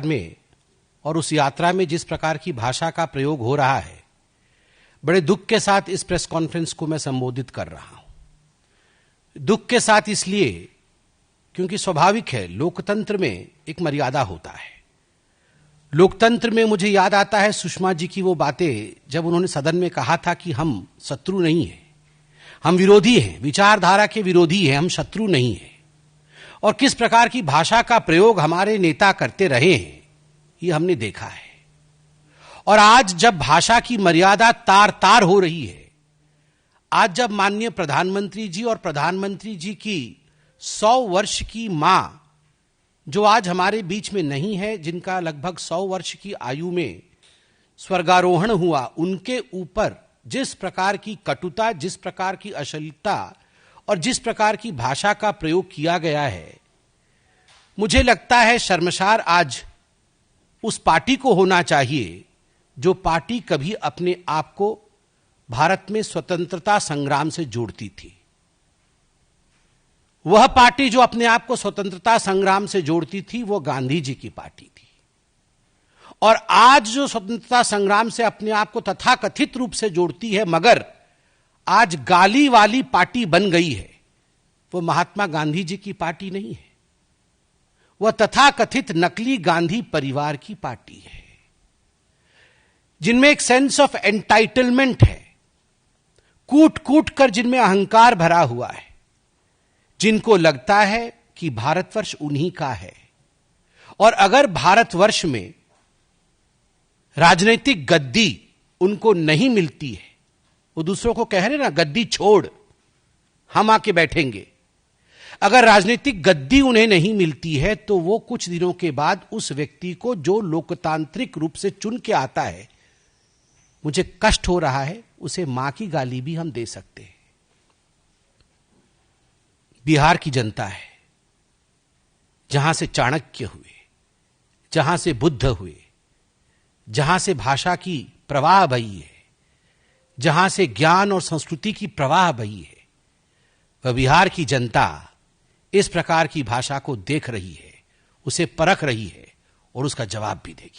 में और उस यात्रा में जिस प्रकार की भाषा का प्रयोग हो रहा है, बड़े दुख के साथ इस प्रेस कॉन्फ्रेंस को मैं संबोधित कर रहा हूं। दुख के साथ इसलिए क्योंकि स्वाभाविक है, लोकतंत्र में एक मर्यादा होता है। लोकतंत्र में मुझे याद आता है सुषमा जी की वो बातें जब उन्होंने सदन में कहा था कि हम शत्रु नहीं हैं, हम विरोधी हैं, विचारधारा के विरोधी हैं, हम शत्रु नहीं हैं। और किस प्रकार की भाषा का प्रयोग हमारे नेता करते रहे हैं, ये हमने देखा है। और आज जब भाषा की मर्यादा तार तार हो रही है, आज जब माननीय प्रधानमंत्री जी और प्रधानमंत्री जी की 100 वर्ष की मां जो आज हमारे बीच में नहीं है, जिनका लगभग 100 वर्ष की आयु में स्वर्गारोहण हुआ, उनके ऊपर जिस प्रकार की कटुता, जिस प्रकार की अश्लीलता और जिस प्रकार की भाषा का प्रयोग किया गया है, मुझे लगता है शर्मसार आज उस पार्टी को होना चाहिए जो पार्टी कभी अपने आप को भारत में स्वतंत्रता संग्राम से जोड़ती थी। वह पार्टी जो अपने आप को स्वतंत्रता संग्राम से जोड़ती थी, वो गांधी जी की पार्टी थी। और आज जो स्वतंत्रता संग्राम से अपने आप को तथाकथित रूप से जोड़ती है, मगर आज गाली वाली पार्टी बन गई है, वो महात्मा गांधी जी की पार्टी नहीं है। वह तथाकथित नकली गांधी परिवार की पार्टी है, जिनमें एक सेंस ऑफ एंटाइटलमेंट है, कूट कूट कर जिनमें अहंकार भरा हुआ है, जिनको लगता है कि भारतवर्ष उन्हीं का है। और अगर भारतवर्ष में राजनीतिक गद्दी उनको नहीं मिलती है, वो दूसरों को कह रहे ना, गद्दी छोड़, हम आके बैठेंगे। अगर राजनीतिक गद्दी उन्हें नहीं मिलती है, तो वो कुछ दिनों के बाद उस व्यक्ति को जो लोकतांत्रिक रूप से चुन के आता है, मुझे कष्ट हो रहा है, उसे मां की गाली भी हम दे सकते हैं। बिहार की जनता है, जहां से चाणक्य हुए, जहां से बुद्ध हुए, जहां से भाषा की प्रवाह बही है, जहां से ज्ञान और संस्कृति की प्रवाह बही है, वह बिहार की जनता इस प्रकार की भाषा को देख रही है, उसे परख रही है और उसका जवाब भी देगी।